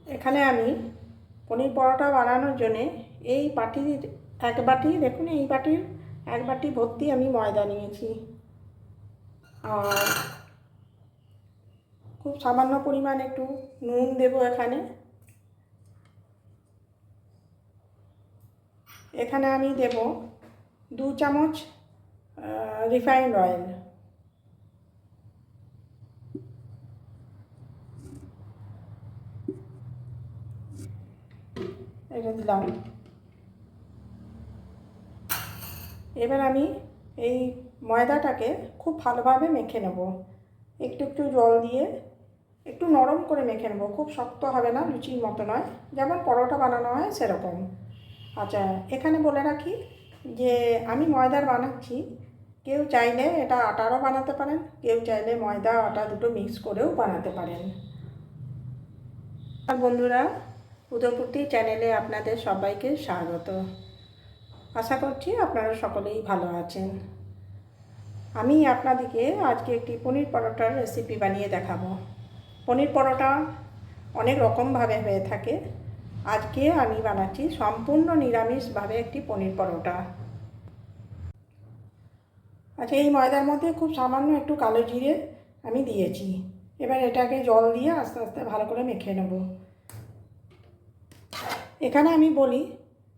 এখানে আমি পনির পরোটা বানানোর জন্যে এই বাটির এক বাটি, দেখুন এই বাটির এক বাটি ভর্তি আমি ময়দা নিয়েছি। আর খুব সামান্য পরিমাণ একটু নুন দেব এখানে। এখানে আমি দেব 2 চামচ রিফাইন্ড অয়েল। এটা দিলাম। এবার আমি এই ময়দাটাকে খুব ভালোভাবে মেখে নেব। একটু একটু জল দিয়ে একটু নরম করে মেখে নেব, খুব শক্ত হবে না, লুচির মতো নয়, যেমন পরোটা বানানো হয় সেরকম। আচ্ছা, এখানে বলে রাখি যে আমি ময়দার বানাচ্ছি, কেউ চাইলে এটা আটারও বানাতে পারেন, কেউ চাইলে ময়দা আটা দুটো মিক্স করেও বানাতে পারেন। আর বন্ধুরা, উদয়পুরটি চ্যানেলে আপনাদের সবাইকে স্বাগত। আশা করছি আপনারা সকলেই ভালো আছেন। আমি আপনাদেরকে আজকে একটি পনির পরোটার রেসিপি বানিয়ে দেখাবো। পনির পরোটা অনেক রকমভাবে হয়ে থাকে, আজকে আমি বানাচ্ছি সম্পূর্ণ নিরামিষভাবে একটি পনির পরোটা। আচ্ছা, এই ময়দার মধ্যে খুব সামান্য একটু কালো জিরে আমি দিয়েছি। এবার এটাকে জল দিয়ে আস্তে আস্তে ভালো করে মেখে নেব। এখানে আমি বলি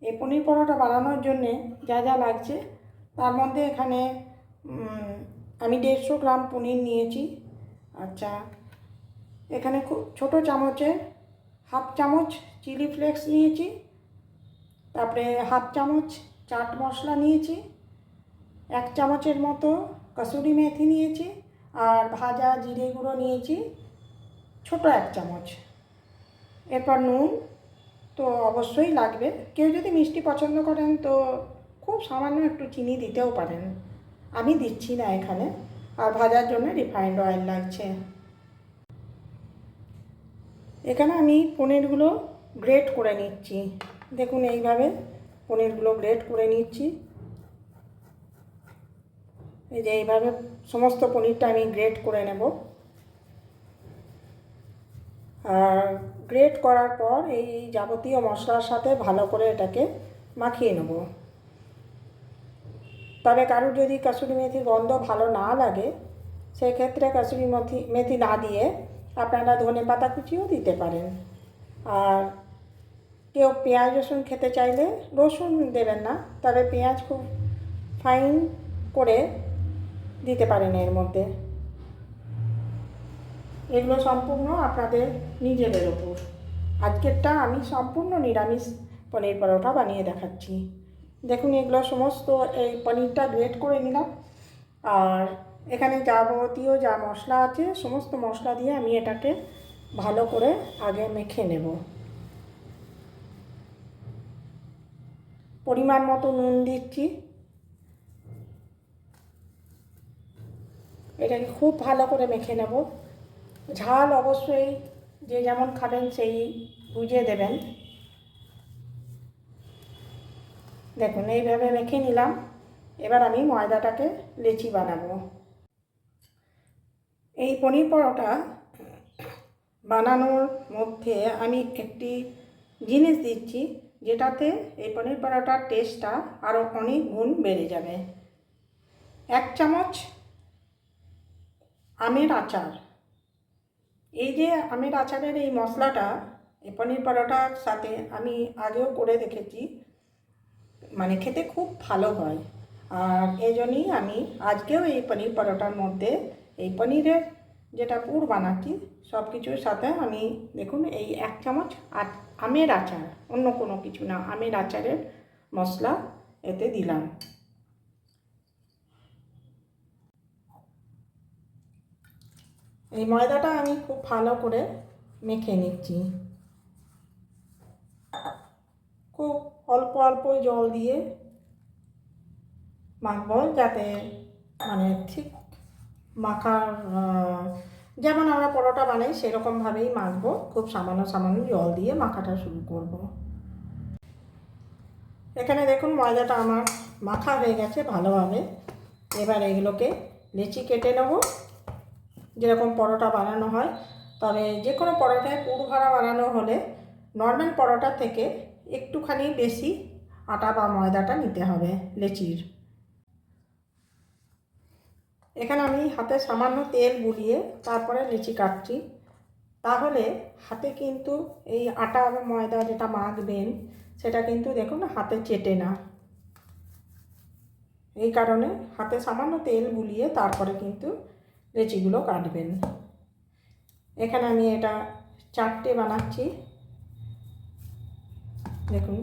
এই পনির পরোটা বানানোর জন্যে যা যা লাগছে, তার মধ্যে এখানে আমি 150 গ্রাম পনির নিয়েছি। আচ্ছা, এখানে খুব ছোটো চামচে হাফ চামচ চিলি ফ্লেক্স নিয়েছি, তারপরে হাফ চামচ চাট মশলা নিয়েছি, 1 চামচের মতো কসুরি মেথি নিয়েছি, আর ভাজা জিরে গুঁড়ো নিয়েছি ছোটো 1 চামচ। এরপর নুন তো অবশ্যই লাগবে, কেউ যদি মিষ্টি পছন্দ করেন তো খুব সামান্য একটু চিনি দিতেও পারেন, আমি দিচ্ছি না এখানে। আর ভাজার জন্য রিফাইন্ড অয়েল লাগছে। এখানে আমি পনিরগুলো গ্রেট করে নিচ্ছি। দেখুন এইভাবে পনিরগুলো গ্রেট করে নিচ্ছি। এই যে এইভাবে সমস্ত পনিরটা আমি গ্রেট করে নেব। আর গ্রেট করার পর এই যাবতীয় মশলার সাথে ভালো করে এটাকে মাখিয়ে নেব। তবে কারোর যদি কসুরি মেথি গন্ধ ভালো না লাগে, সেক্ষেত্রে কসুরি মেথি না দিয়ে আপনারা ধনে পাতা কুচিও দিতে পারেন। আর কেউ পেঁয়াজ রসুন খেতে চাইলে রসুন দেবেন না, তবে পেঁয়াজ খুব ফাইন করে দিতে পারেন এর মধ্যে। এগুলো সম্পূর্ণ আপনাদের নিজেদের ওপর। আজকেরটা আমি সম্পূর্ণ নিরামিষ পনির পরোটা বানিয়ে দেখাচ্ছি। দেখুন এগুলো সমস্ত এই পনিরটা গ্রেট করে নিলাম। আর এখানে যাবতীয় যা মশলা আছে সমস্ত মশলা দিয়ে আমি এটাকে ভালো করে আগে মেখে নেব। পরিমাণ মতো নুন দিচ্ছি। এটাকে খুব ভালো করে মেখে নেব। ঝাল অবশ্যই যে যেমন খাবেন সেই বুঝে দেবেন। দেখুন এইভাবে মেখে নিলাম। এবার আমি ময়দাটাকে লেচি বানাবো। এই পনির পরোটা বানানোর মধ্যে আমি একটি জিনিস দিচ্ছি, যেটাতে এই পনির পরোটার টেস্টটা আরও অনেক গুণ বেড়ে যাবে। 1 চামচ আমের আচার। এই যে আমের আচারের এই মশলাটা এই পনির পরোটার সাথে আমি আগেও করে দেখেছি, মানে খেতে খুব ভালো হয়। আর এই জন্যই আমি আজকেও এই পনির পরোটার মধ্যে এই পনিরের যেটা পুর বানাচ্ছি সব কিছুর সাথে আমি দেখুন এই 1 চামচ আমের আচার, অন্য কোনো কিছু না, আমের আচারের মশলা এতে দিলাম। এই ময়দাটা আমি খুব ভালো করে মেখে নিচ্ছি। খুব অল্প অল্প জল দিয়ে মাখবো, যাতে মানে ঠিক মাখার যেমন আমরা পরোটা বানাই সেরকমভাবেই মাখবো। খুব সামান্য সামান্য জল দিয়ে মাখাটা শুরু করব। এখানে দেখুন ময়দাটা আমার মাখা হয়ে গেছে ভালোভাবে। এবার এগুলোকে লেচি কেটে নেব, যেরকম পরোটা বানানো হয় তবে যে কোনো পরোটায় পুর ভরা বানানো হলে নর্মাল পরোটা থেকে একটুখানি বেশি আটা বা ময়দাটা নিতে হবে লেচির। এখানে আমি হাতে সামান্য তেল বুলিয়ে তারপরে লেচি কাটছি, তাহলে হাতে কিন্তু এই আটা বা ময়দা যেটা মাখবেন সেটা কিন্তু দেখুন হাতে চেটে না। এই কারণে হাতে সামান্য তেল বুলিয়ে তারপরে কিন্তু লেচিগুলো কাটবেন। এখানে আমি এটা 4টে বানাচ্ছি। দেখুন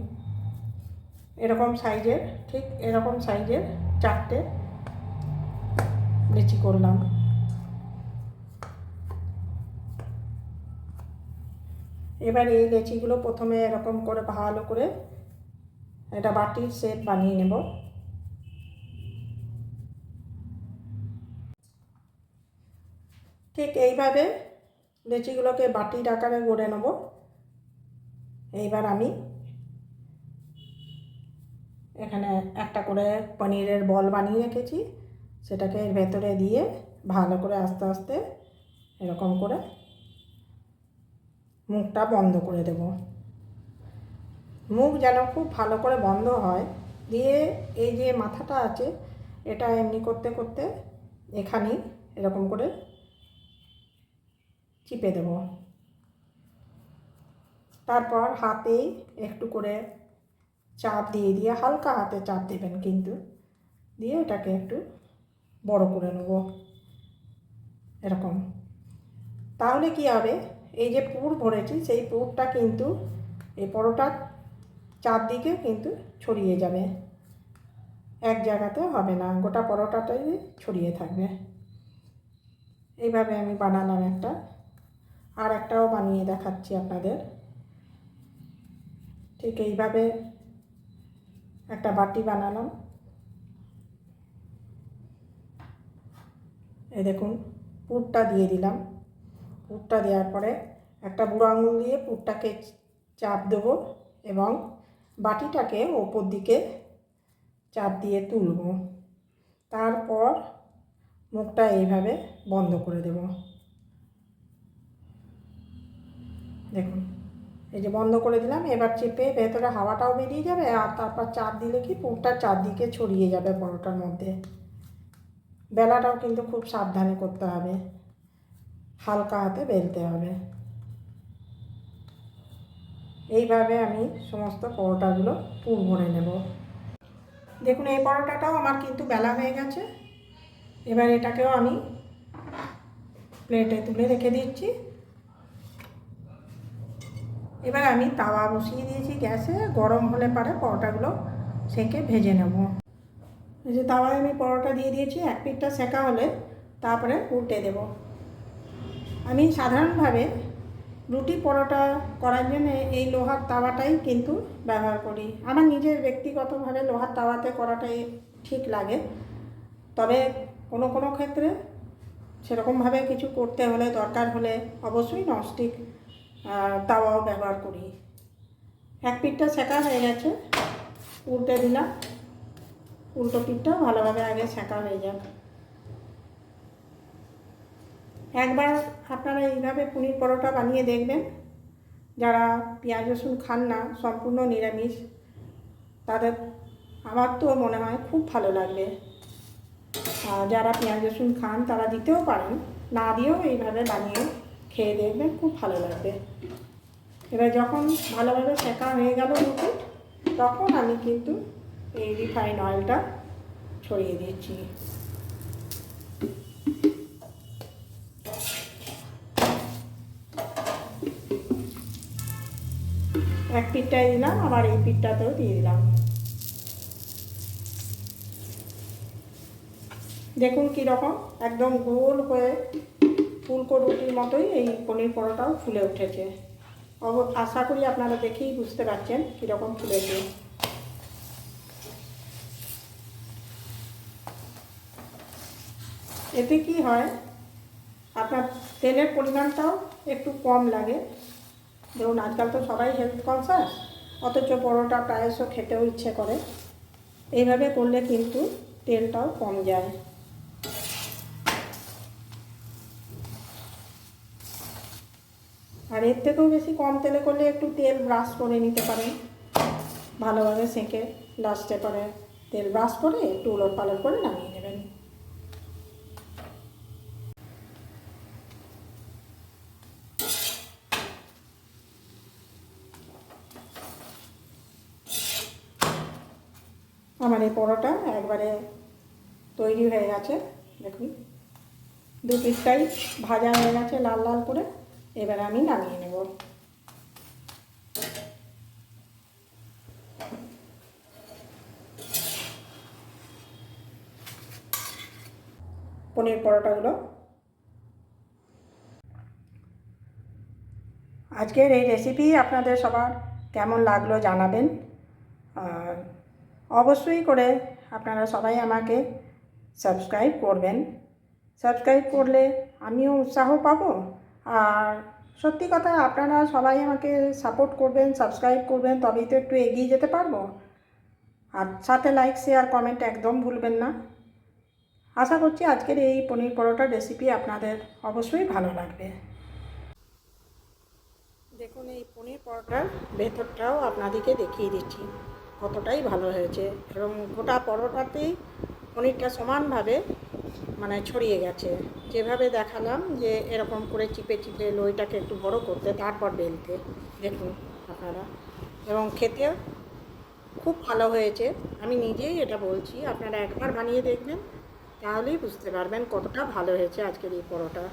এরকম সাইজের, ঠিক এরকম সাইজের 4টে লেচি করলাম। এবার এই লেচিগুলো প্রথমে এরকম করে ভালো করে এটা বাটির শেপ বানিয়ে নেব। ঠিক এইভাবে লেচিগুলোকে বাটির আকারে গড়ে নেব। এইবার আমি এখানে একটা করে পনিরের বল বানিয়ে রেখেছি, সেটাকে এর ভেতরে দিয়ে ভালো করে আস্তে আস্তে এরকম করে মুখটা বন্ধ করে দেব। মুখ যেন খুব ভালো করে বন্ধ হয়, দিয়ে এই যে মাথাটা আছে এটা এমনি করতে করতে এখানেই এরকম করে চিপে দেব। তারপর হাতেই একটু করে চাপ দিয়ে দিয়ে হালকা হাতে চাপ দেবেন কিন্তু, দিয়ে এটাকে একটু বড় করে নেব এরকম। তাহলে কি হবে, এই যে পুর ভরেছি সেই পুরটা কিন্তু এই পরোটার চারদিকে কিন্তু ছড়িয়ে যাবে, এক জায়গাতে হবে না, গোটা পরোটাটাই ছড়িয়ে থাকবে। এইভাবে আমি বানালাম একটা, আর একটাও বানিয়ে দেখাচ্ছি আপনাদের। ঠিক এইভাবে একটা বাটি বানালাম। এই দেখুন পুরটা দিয়ে দিলাম। পুরটা দেওয়ার পরে একটা বুড়ো আঙুল দিয়ে পুরটাকে চাপ দেব এবং বাটিটাকে ওপর দিকে চাপ দিয়ে তুলব। তারপর মুখটা এইভাবে বন্ধ করে দেব। দেখুন এই যে বন্ধ করে দিলাম। এবার চেপে ভেতরে হাওয়াটাও বেরিয়ে যাবে, আর তারপর চাপ দিলে কি পুরটা চারদিকে ছড়িয়ে যাবে পরোটার মধ্যে। বেলাটাও কিন্তু খুব সাবধানে করতে হবে, হালকা হাতে বেলতে হবে। এইভাবে আমি সমস্ত পরোটাগুলো পুর ভরে নেব। দেখুন এই পরোটাটাও আমার কিন্তু বেলা হয়ে গেছে। এবার এটাকেও আমি প্লেটে তুলে রেখে দিচ্ছি। এবার আমি তাওয়া বসিয়ে দিয়েছি গ্যাসে, গরম হলে পরে পরোটাগুলো সেঁকে ভেজে নেব। এই যে তাওয়ায় আমি পরোটা দিয়ে দিয়েছি, এক পিঠটা সেঁকা হলে তারপরে উল্টে দেব। আমি সাধারণভাবে রুটি পরোটা করার জন্য এই লোহার তাওয়াটাই কিন্তু ব্যবহার করি। আমার নিজের ব্যক্তিগতভাবে লোহার তাওয়াতে করাটাই ঠিক লাগে, তবে কোনো কোনো ক্ষেত্রে সেরকমভাবে কিছু করতে হলে, দরকার হলে অবশ্যই ননস্টিক তাওয়াও ব্যবহার করি। এক পিঠটা সেঁকা হয়ে গেছে, উল্টে দিলাম। উল্টো পিঠটাও ভালোভাবে আগে সেঁকা হয়ে যাক। একবার আপনারা এইভাবে পনির পরোটা বানিয়ে দেখবেন। যারা পেঁয়াজ রসুন খান না, সম্পূর্ণ নিরামিষ, তাদের আমার তো মনে হয় খুব ভালো লাগবে। আর যারা পেঁয়াজ রসুন খান তারা দিতেও পারেন, না দিয়েও এইভাবে বানিয়ে খেয়ে দেখবেন, খুব ভালো লাগবে। এবার যখন ভালোভাবে সেঁকা হয়ে গেল রুটি, তখন আমি কিন্তু এই রিফাইন অয়েলটা ছড়িয়ে দিচ্ছি। এক পিঠটায় দিলাম, আবার এই পিঠটাতেও দিয়ে দিলাম। দেখুন কীরকম একদম গোল হয়ে ফুলকো রুটির মতোই এই পনির পরোটাও ফুলে উঠেছে। আশা করি আপনারা দেখেই বুঝতে পারছেন কীরকম ফুলেছে। এতে কি হয়, আপনার তেলের পরিমাণটাও একটু কম লাগে। ধরুন আজকাল তো সবাই হেলথ কনসাস, অথচ পরোটা প্রায়শ খেতেও ইচ্ছে করে। এইভাবে করলে কিন্তু তেলটাও কম যায়। আর এর থেকেও বেশি কম তেলে করলে একটু তেল ব্রাশ করে নিতে পারেন, ভালোভাবে সেঁকে লাস্টে পরে তেল ব্রাশ করে একটু উলট পালট করে নামিয়ে নেবেন। আমার এই পরোটা একবারে তৈরি হয়ে গেছে, দেখুন দু পিসটাই ভাজা হয়ে গেছে লাল লাল করে। এবার আমি নামিয়ে নেব। পনির পরোটাগুলো আজকের এই রেসিপি আপনাদের সবার কেমন লাগলো জানাবেন। আর অবশ্যই করে আপনারা সবাই আমাকে সাবস্ক্রাইব করবেন। সাবস্ক্রাইব করলে আমিও উৎসাহ পাবো। আর সত্যি কথা, আপনারা সবাই আমাকে সাপোর্ট করবেন, সাবস্ক্রাইব করবেন, তবেই তো একটু এগিয়ে যেতে পারবো। আর সাথে লাইক শেয়ার কমেন্ট একদম ভুলবেন না। আশা করছি আজকের এই পনির পরোটার রেসিপি আপনাদের অবশ্যই ভালো লাগবে। দেখুন এই পনির পরোটার ভেতরটাও আপনাদেরকে দেখিয়ে দিচ্ছি কতটাই ভালো হয়েছে, এবং গোটা পরোটাতেই পনিরটা সমানভাবে মানে ছড়িয়ে গেছে। যেভাবে দেখালাম যে এরকম করে চিপে চিপে লইটাকে একটু বড় করতে তারপর বেলতে, দেখুন আপনারা, এবং খেতে খুব ভালো হয়েছে। আমি নিজেই এটা বলছি, আপনারা একবার বানিয়ে দেখবেন, তাহলেই বুঝতে পারবেন কতটা ভালো হয়েছে আজকের এই পরোটা।